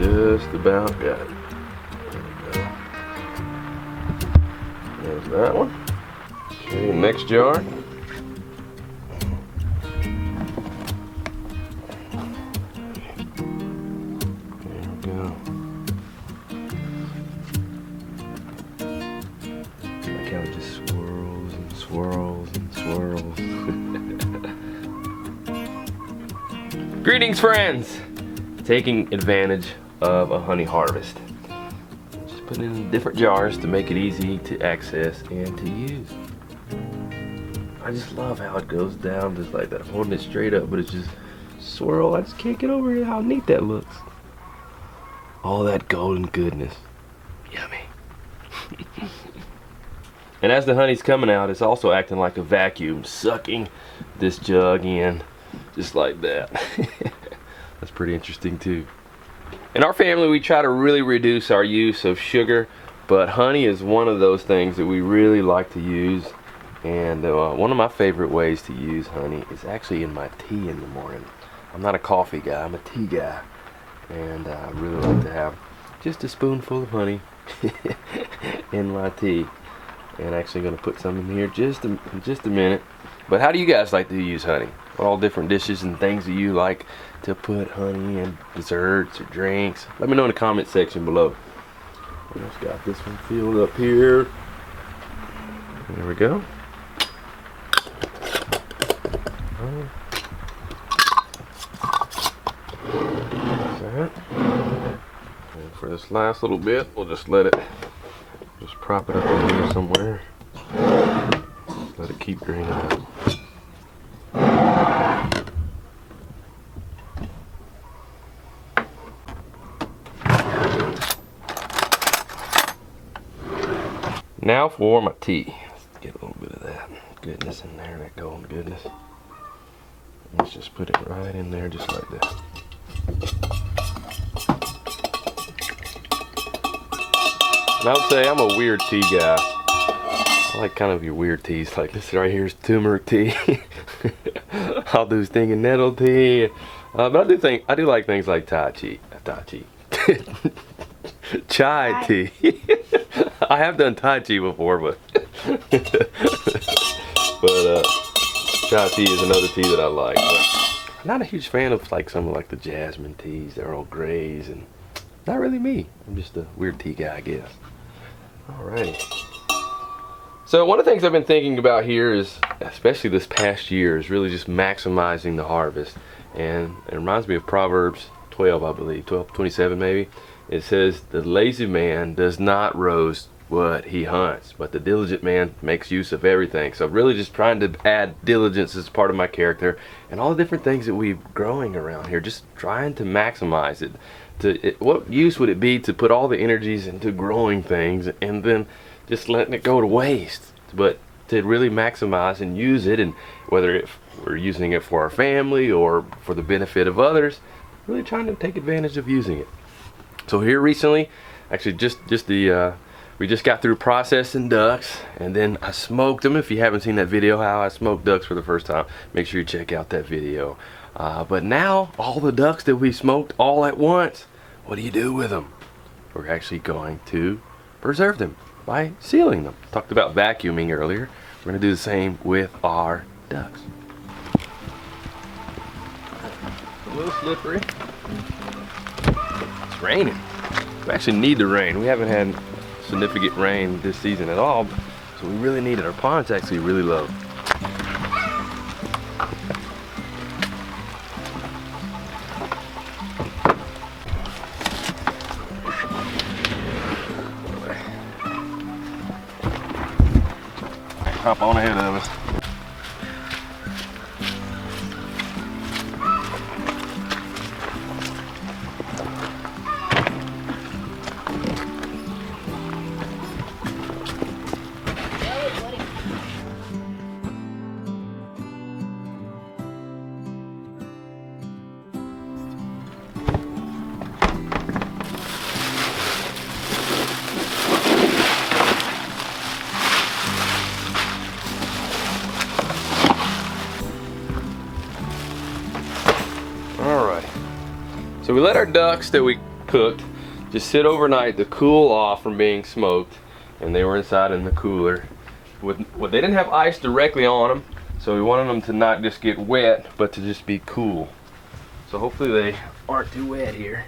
just about got it. There we go. There's that one. Okay, next jar. There we go. Look how it just swirls and swirls and swirls. Greetings, friends! Taking advantage of a honey harvest. Just putting it in different jars to make it easy to access and to use. I just love how it goes down just like that. I'm holding it straight up, but it's just swirl. I just can't get over it, how neat that looks. All that golden goodness. Yummy. And as the honey's coming out, it's also acting like a vacuum, sucking this jug in just like that. That's pretty interesting too. In our family, we try to really reduce our use of sugar, but honey is one of those things that we really like to use. And one of my favorite ways to use honey is actually in my tea in the morning. I'm not a coffee guy, I'm a tea guy. And I really like to have just a spoonful of honey in my tea. And actually going to put some in here in just a minute. But how do you guys like to use honey? What all different dishes and things that you like to put honey in, desserts or drinks? Let me know in the comment section below. I just got this one filled up here. There we go. That. And for this last little bit, we'll just let it, just prop it up in here somewhere. Just let it keep draining out. Now for my tea. Let's get a little bit of that goodness in there, that golden goodness. Let's just put it right in there just like that. And I would say I'm a weird tea guy. I like kind of your weird teas, like this right here is turmeric tea. I'll do stinging nettle tea. But I do like things like chai tea. I have done Tai Chi before, but chai tea is another tea that I like. But I'm not a huge fan of like some of like the jasmine teas, the Earl Greys, and not really me. I'm just a weird tea guy, I guess. Alrighty. So one of the things I've been thinking about here is, especially this past year, is really just maximizing the harvest. And it reminds me of Proverbs 12, I believe, 12:27 maybe. It says, the lazy man does not roast what he hunts, but the diligent man makes use of everything. So really just trying to add diligence as part of my character and all the different things that we're growing around here, just trying to maximize it. What use would it be to put all the energies into growing things and then just letting it go to waste? But to really maximize and use it, and whether we're using it for our family or for the benefit of others, really trying to take advantage of using it. So here recently, actually we just got through processing ducks, and then I smoked them. If you haven't seen that video how I smoked ducks for the first time, make sure you check out that video. But now all the ducks that we smoked all at once, what do you do with them? We're actually going to preserve them by sealing them. Talked about vacuuming earlier. We're going to do the same with our ducks. A little slippery. It's raining. We actually need the rain. We haven't had significant rain this season at all, so we really need it. Our pond's actually really low. Hop on ahead of us. So we let our ducks that we cooked. Just sit overnight to cool off from being smoked, and they were inside in the cooler. Well, they didn't have ice directly on them, so we wanted them to not just get wet, but to just be cool. So hopefully they aren't too wet here.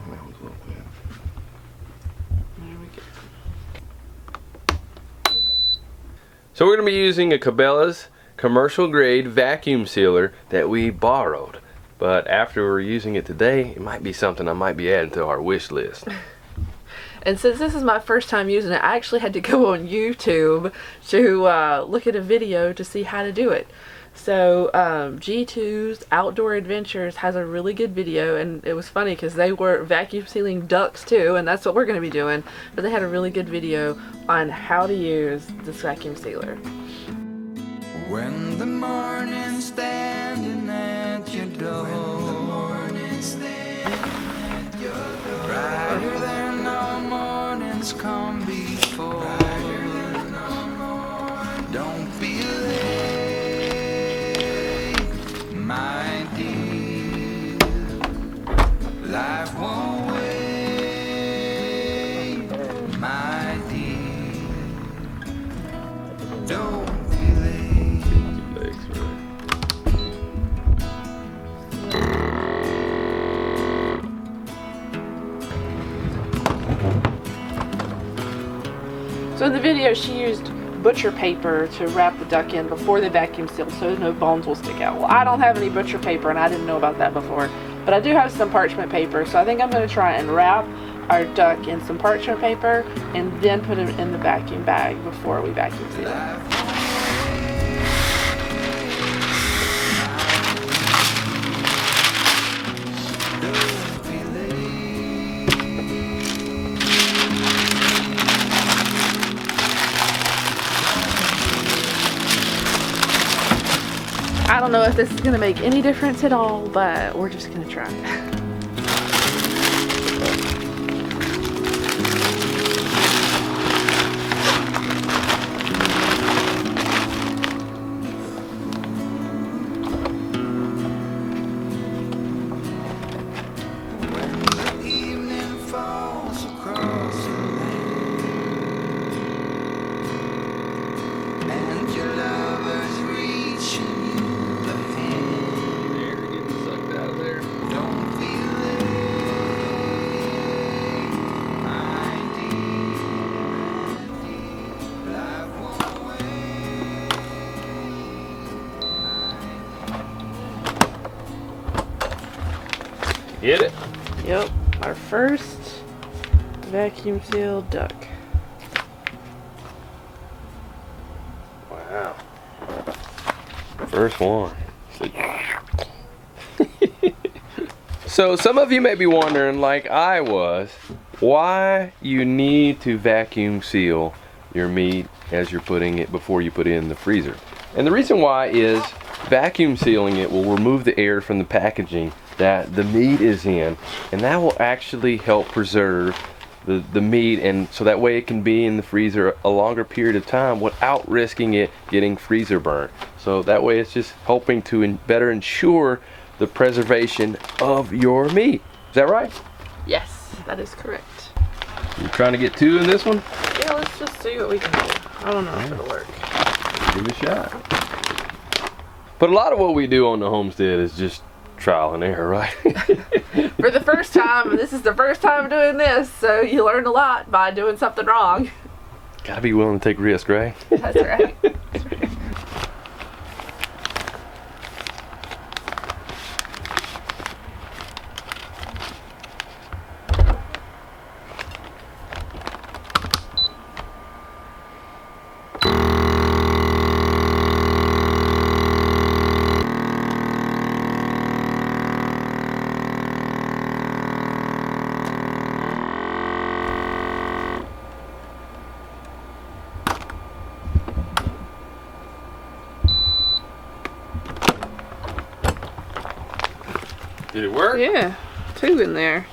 That one's a little wet. There we go. So we're going to be using a Cabela's commercial grade vacuum sealer that we borrowed. But after we're using it today, it might be something I might be adding to our wish list. And since this is my first time using it, I actually had to go on YouTube to look at a video to see how to do it. So G2's Outdoor Adventures has a really good video, and it was funny because they were vacuum sealing ducks too, and that's what we're going to be doing. But they had a really good video on how to use this vacuum sealer. When the morning's standing at your door, brighter than all mornings come before. Don't be late, my dear. Life won't wait, my dear. Don't be late. Legs, right? So in the video, she used butcher paper to wrap the duck in before the vacuum seal so no bones will stick out. Well, I don't have any butcher paper, and I didn't know about that before, but I do have some parchment paper, so I think I'm going to try and wrap our duck in some parchment paper and then put it in the vacuum bag before we vacuum seal it. I don't know if this is going to make any difference at all, but we're just going to try. Get it? Yep, our first vacuum sealed duck. Wow. First one. So some of you may be wondering, like I was, why you need to vacuum seal your meat as you're putting it before you put it in the freezer. And the reason why is vacuum sealing it will remove the air from the packaging that the meat is in, and that will actually help preserve the meat, and so that way it can be in the freezer a longer period of time without risking it getting freezer burn. So that way it's just helping to better ensure the preservation of your meat. Is that right? Yes, that is correct. You're trying to get 2 in this one? Yeah, let's just see what we can do. I don't know if it'll work. Give it a shot. But a lot of what we do on the homestead is just trial and error, right? For the first time, this is the first time doing this, so you learn a lot by doing something wrong. Gotta be willing to take risks, right? That's right. That's right. Did it work? Yeah, 2 in there.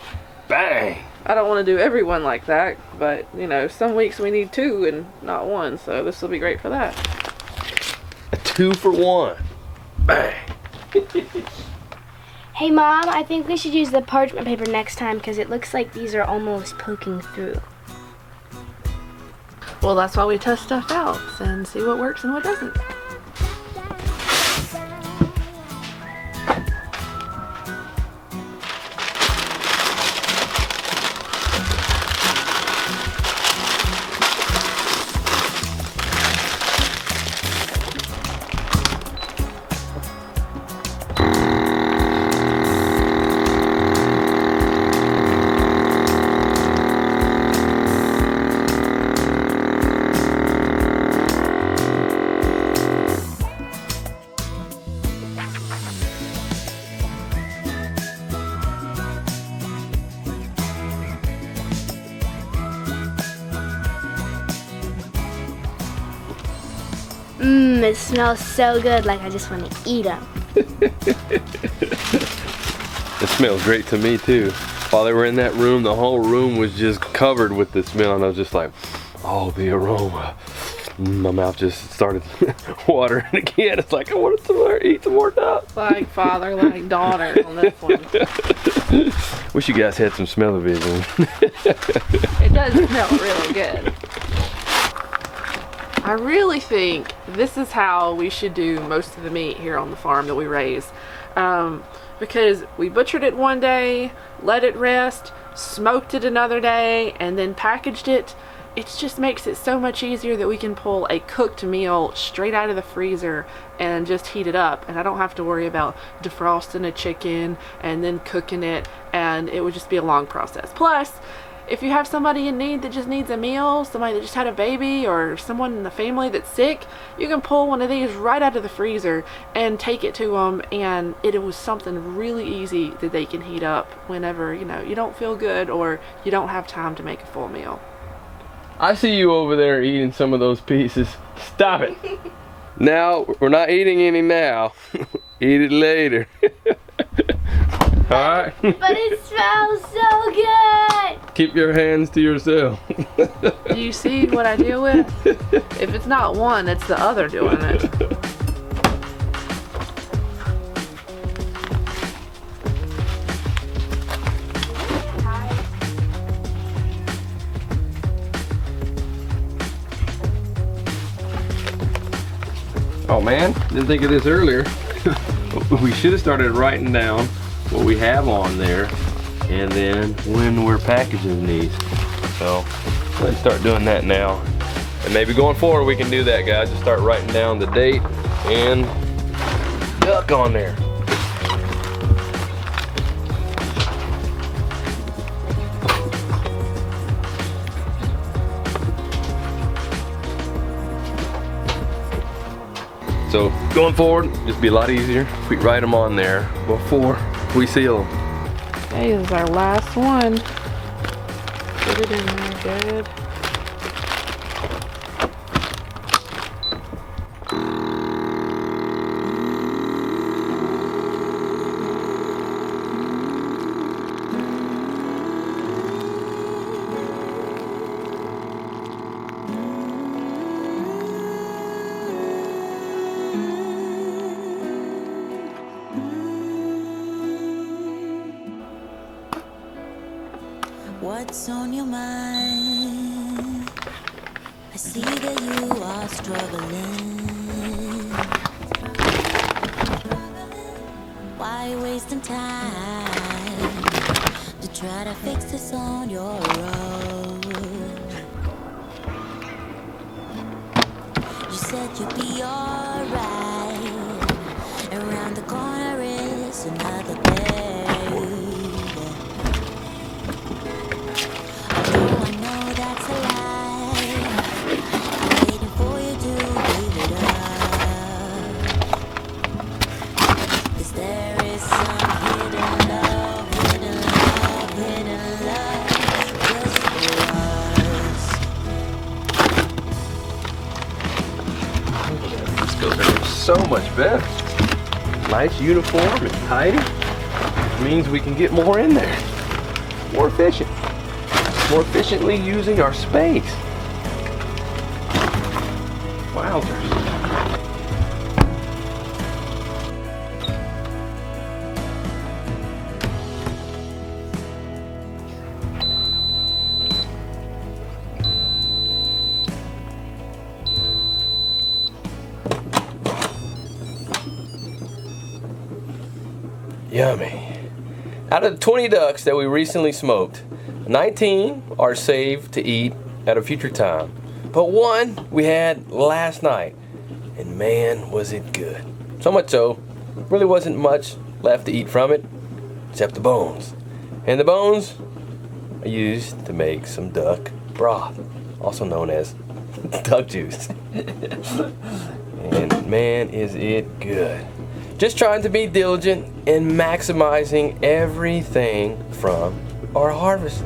Bang! I don't want to do every one like that, but you know, some weeks we need 2 and not 1, so this will be great for that. A 2 for 1. Bang! Hey Mom, I think we should use the parchment paper next time because it looks like these are almost poking through. Well, that's why we test stuff out and see what works and what doesn't. It smells so good, like I just want to eat them. It smells great to me too. While they were in that room, the whole room was just covered with the smell, and I was just like, oh, the aroma. My mouth just started watering again. It's like, I want to eat some more duck. Like father, like daughter on this one. Wish you guys had some smell-o-vision. It does smell really good. I really think this is how we should do most of the meat here on the farm that we raise. Because we butchered it one day, let it rest, smoked it another day, and then packaged it. It just makes it so much easier that we can pull a cooked meal straight out of the freezer and just heat it up, and I don't have to worry about defrosting a chicken and then cooking it, and it would just be a long process. Plus, if you have somebody in need that just needs a meal, somebody that just had a baby, or someone in the family that's sick, you can pull one of these right out of the freezer and take it to them, and it was something really easy that they can heat up whenever, you know, you don't feel good or you don't have time to make a full meal. I see you over there eating some of those pieces. Stop it. Now, we're not eating any now. Eat it later. Alright? But it smells so good! Keep your hands to yourself. Do you see what I deal with? If it's not one, it's the other doing it. Oh man, didn't think of this earlier. We should have started writing down what we have on there, and then when we're packaging these. So let's start doing that now, and maybe going forward we can do that, guys. Just start writing down the date and duck on there. So going forward, just be a lot easier if we write them on there before we seal them. Okay, this is our last one. Put it in there good. What's on your mind? I see that you are struggling. Why wasting time to try to fix this on your own? You said you'd be alright. Around the corner is another day. So much better. Nice, uniform, and tidy. Means we can get more in there. More efficient. More efficiently using our space. Wowzers. Yummy. Out of the 20 ducks that we recently smoked, 19 are saved to eat at a future time. But one we had last night, and man, was it good. So much so, really wasn't much left to eat from it, except the bones. And the bones are used to make some duck broth, also known as duck juice. And man, is it good. Just trying to be diligent and maximizing everything from our harvest.